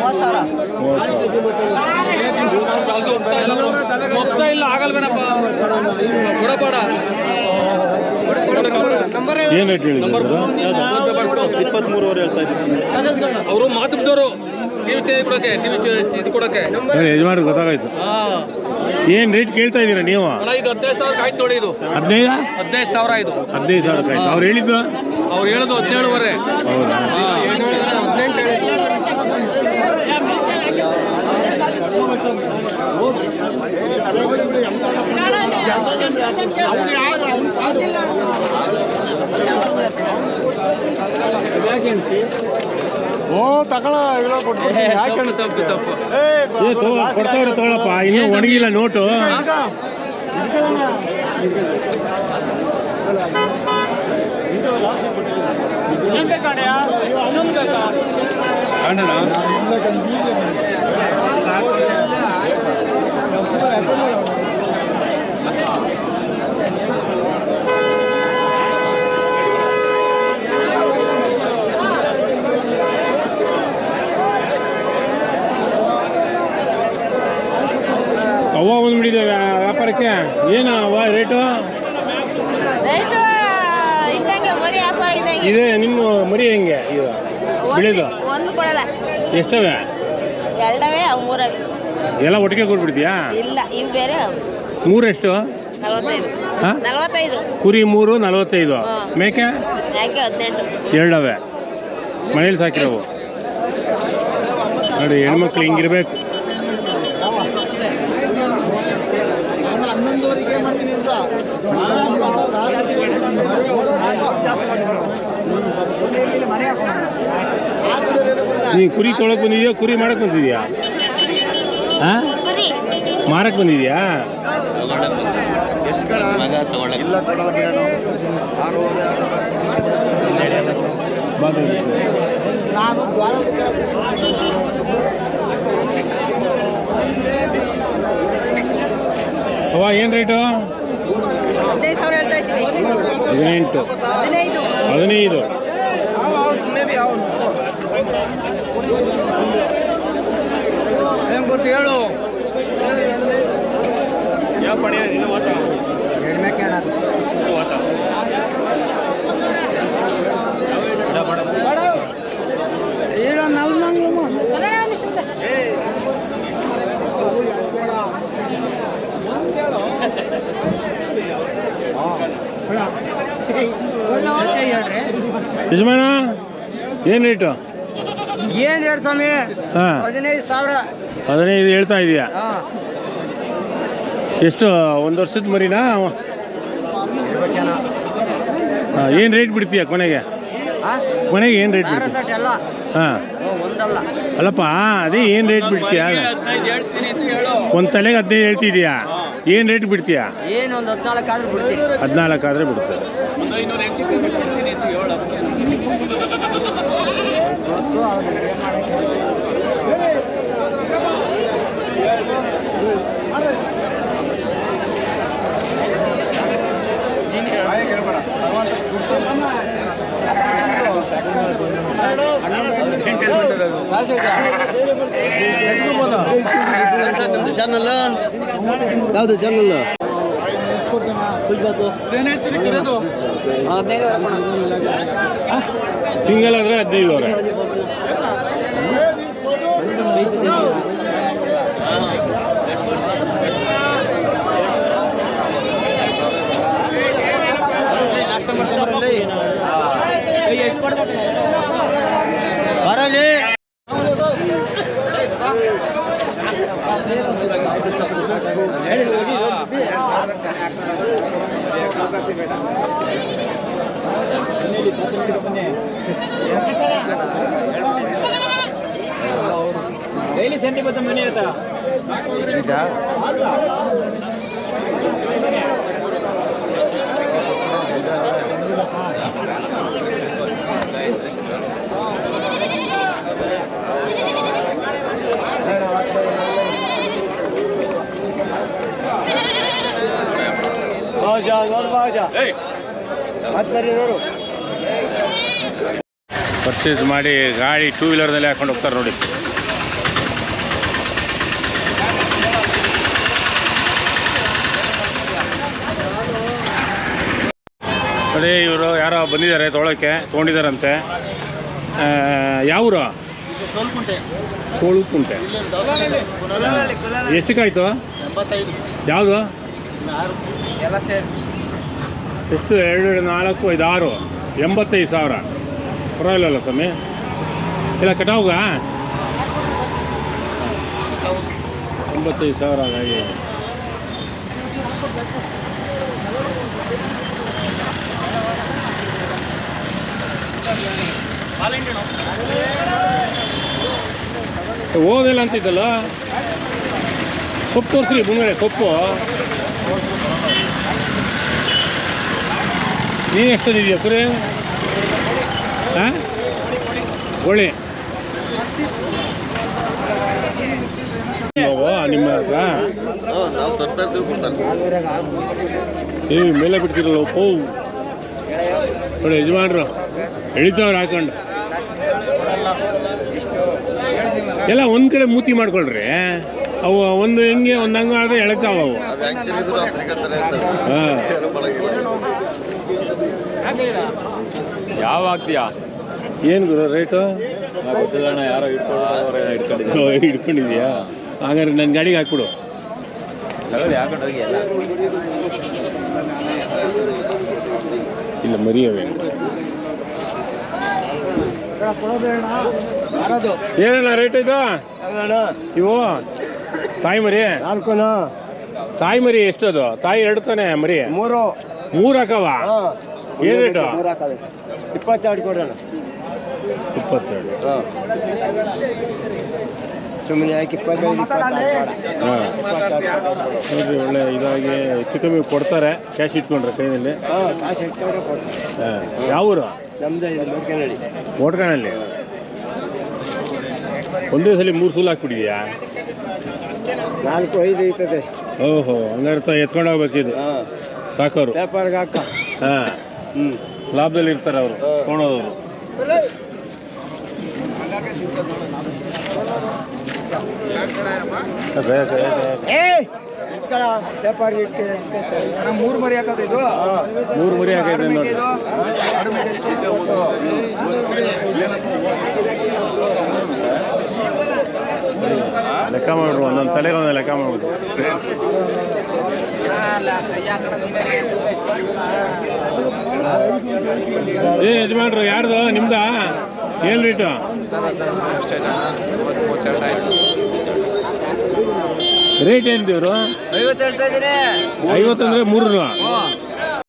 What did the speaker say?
30,000 ಇಲ್ಲ ಆಗಲ್ವೇನಪ್ಪ ಕೊಡಬೇಡ. ಏನು ರೇಟ್ ಹೇಳಿ? 23 ಹೇಳ್ತಾ ಇದ್ದೀವಿ. ಅವರು ಮಾತುಬಿದ್ದವರು ಟಿವಿ ಕೊಡೋಕೆ, ಟಿವಿ ಇದು ಕೊಡೋಕೆ. ಯಜಮಾನ್ರಿಗೆ ಗೊತ್ತಾಗಾಯ್ತು. ಏನು ರೇಟ್ ಕೇಳ್ತಾ ಇದ್ದೀರಾ ನೀವು? ಇದು 15,000 ಆಯ್ತು ನೋಡಿ. ಇದು 15,000 ಇದು 15,000 ಆಯ್ತು. ಅವ್ರು ಹೇಳಿದ್ದು 17,500. ಹೌದಾ? ಕೊಡ್ತಾವ್ರೆ ತಗೊಳಪ್ಪ, ಇನ್ನೂ ಒಣಗಿಲ್ಲ ನೋಟು. ಅವ್ವ ಬಂದ್ಬಿಟ್ಟಿದೆ ವ್ಯಾಪಾರಕ್ಕೆ. ಏನು ಅವ್ವ ರೇಟು ಇದೆ? ನಿಮ್ಮ ಮರಿ ಹೆಂಗೆ ಇದು ಬೆಳೆದು? ಎಷ್ಟವೆ? ಎಲ್ಲ ಒಟ್ಟಿಗೆ ಕೊಟ್ಬಿಡ್ತೀಯಾ? ಮೂರು ಎಷ್ಟು? ಕುರಿ 3, 45. ಮೇಕೆ 2 ಮನೇಲಿ ಸಾಕಿರೋವು. ನೋಡಿ ಹೆಣ್ಮಕ್ಳು ಹಿಂಗಿರ್ಬೇಕು. ನೀ ಕುರಿ ತೊಳಕ್ ಬಂದಿದ್ಯಾ, ಕುರಿ ಮಾಡಕ್ ಬಂದಿದ್ಯಾ? ಮಾರಕ್ ಬಂದಿದ್ಯಾ? ಅವ್ವ ಏನು ರೇಟು? 15,000 ಹೇಳ್ತಾ ಇದ್ದೀವಿ. 18, 15. ಏನು ಗೊತ್ತು ಹೇಳು? ಯಾವ ಪಡಿ ಯಜಮಾನ ಏನು ರೇಟು? ಏನು ರೇಟ್ ಸ್ವಾಮಿ? 15,000. 15 ಹೇಳ್ತಾ ಇದೆಯಾ? ಎಷ್ಟು? 1 ವರ್ಷದ ಮರಿನಾ? ಏನು ರೇಟ್ ಬಿಡ್ತೀಯ ಕೊನೆಗೆ? ಏನು ರೇಟ್ ಬಿಡ್ತೀಯ? ಹಾಂ ಅಲ್ಲಪ್ಪ, ಅದೇ ಏನು ರೇಟ್ ಬಿಡ್ತೀಯ? ಒಂದು ತಲೆಗೆ 15 ಹೇಳ್ತಿದ್ಯಾ? ಏನು ರೇಟ್ ಬಿಡ್ತೀಯಾ? 14 ಆದರೆ ಬಿಡ್ತಾರೆ. ನಿಮ್ದು ಚಾನಲ್ ಯಾವುದು? ಚಾನಲ್ ಸಿಂಗಲ್ ಆದರೆ 15,000. ಬರಲಿ ಡೈಲಿ ಸೆಂಟಿ ಬತ್ತ ಮನೆ ಆಯ್ತಾ? ಪರ್ಚೇಸ್ ಮಾಡಿ ಗಾಡಿ 2 ವೀಲರ್ನಲ್ಲಿ ಹಾಕೊಂಡು ಹೋಗ್ತಾರೆ ನೋಡಿ. ಅದೇ ಇವರು ಯಾರೋ ಬಂದಿದ್ದಾರೆ ತೊಗೊಂಡಿದ್ದಾರಂತೆ. ಯಾವೂರು? ಸೋಳುಕುಂಟೆ. ಎಷ್ಟಕ್ಕಾಯ್ತು? ಯಾವುದು? ಎಷ್ಟು? 2, 4, 5, 6, 85,000. ಪರವಾಗಿಲ್ಲಲ್ಲ ಸ್ವಾಮಿ. ಇಲ್ಲ ಕಟಾವ್ಗ 85,000 ಹಾಗಾಗಿ. ಹೋಗಿಲ್ಲ ಅಂತಿದ್ದಲ್ಲ. ಸೊಪ್ಪು ತೋರಿಸ್ರಿ ಮುಂದೆ. ಸೊಪ್ಪು ನೀನು ಎಷ್ಟು ತಂದಿದ್ದೀಯ ಕುರಿ? ಹಾಂ, ಒಳ್ಳೆ ನಿಮ್ಮ ಹತ್ರ ಮೇಲೆ ಬಿಡ್ತಿರಲ್ಲ ಒಪ್ಪು. ಒಳ್ಳೆ ಯಜಮಾನ್ರು ಎಳಿತಾವ್ರು ಹಾಕೊಂಡು ಎಲ್ಲ ಒಂದು ಕಡೆ ಮೂತಿ ಮಾಡ್ಕೊಳ್ರಿ. ಅವು ಒಂದು ಹೆಂಗೆ ಒಂದು ಹಂಗೆ ಆದರೆ ಎಳಿತಾವ ಅವು. ಹಾಂ, ಯಾವ ಆಗ್ತೀಯಾ? ಏನು ಗುರು ರೇಟು? ಗೊತ್ತಿಲ್ಲ, ಯಾರೋ ಹಿಡ್ಕೊಂಡಿದ್ಯಾ? ಹಾಗಾದ್ರೆ ನನ್ನ ಗಾಡಿಗೆ ಹಾಕ್ಬಿಡು. ಹಾಕೊಂಡು ಹೋಗಿ ಎಲ್ಲ ಇಲ್ಲ ಮರಿ ಅವೆ. ಏನಣ್ಣ ರೇಟ್ ಇದು? ಇವು ತಾಯಿ ಮರಿ? 4 ತಾಯಿ ಮರಿ ಎಷ್ಟದು? ತಾಯಿ 2 ತಾನೆ, ಮರಿ 3 ಹಾಕವ? ಏನು ರೇಟು? 22 ಕೊಡೋಣ. 22. ಸುಮ್ಮನೆ ಯಾಕೆ 25 ಹಾಂ, ನೋಡಿರಿ ಒಳ್ಳೆ ಇದಾಗಿ ಹೆಚ್ಚು ಕಮ್ಮಿ ಕೊಡ್ತಾರೆ. ಕ್ಯಾಶ್ ಇಟ್ಕೊಂಡ್ರೆ ಕೈಯಲ್ಲಿ. ಕಾಸು ಇಟ್ಕೊಂಡ್ರೆ ಕೊಡ್ತೀವಿ. ಹಾಂ, ಯಾವ ಊರು? ನಮ್ದು ನೋಡ್ಕೊಳ್ಳಿ. ಓಟ್ಕಣಲ್ಲಿ ಒಂದೇ ಸಲ 3 ಸೂಲು ಹಾಕ್ಬಿಟ್ಟಿದ್ಯಾ? 4, 5 ಐತದೆ. ಓಹೋ, ಹಂಗಾರೆ ಎತ್ಕೊಂಡು ಹೋಗ್ಬೇಕಿದು. ಸಾಕೋರು ಪೇಪರ್ಗೆ ಹಾಕ. ಹಾಂ, ಲಾಭದಲ್ಲಿ ಇರ್ತಾರೆ ಅವರು ತೊಗೊಳೋದವರು. ಪೇಪರ್ಗೆ 3 ಮರಿ ಹಾಕೋದು. ಇದು 3 ಮರಿ ಹಾಕೈತೆ ನೋಡಿ. ಲೆಕ್ಕ ಮಾಡ್ರು, ಒಂದೊಂದು ತಲೆಗೆ ಒಂದೊಂದು ಲೆಕ್ಕ ಮಾಡ್ಬಿಡು. ಯಜಮಾನ್ರು ಯಾರ್ದು? ನಿಮ್ದಾ? ಏನು ರೇಟು? ರೇಟ್ ಏನು ದೇವರು? 50 ಹೇಳ್ತಾ ಇದ್ದೀರಿ. 50 ಅಂದರೆ 3.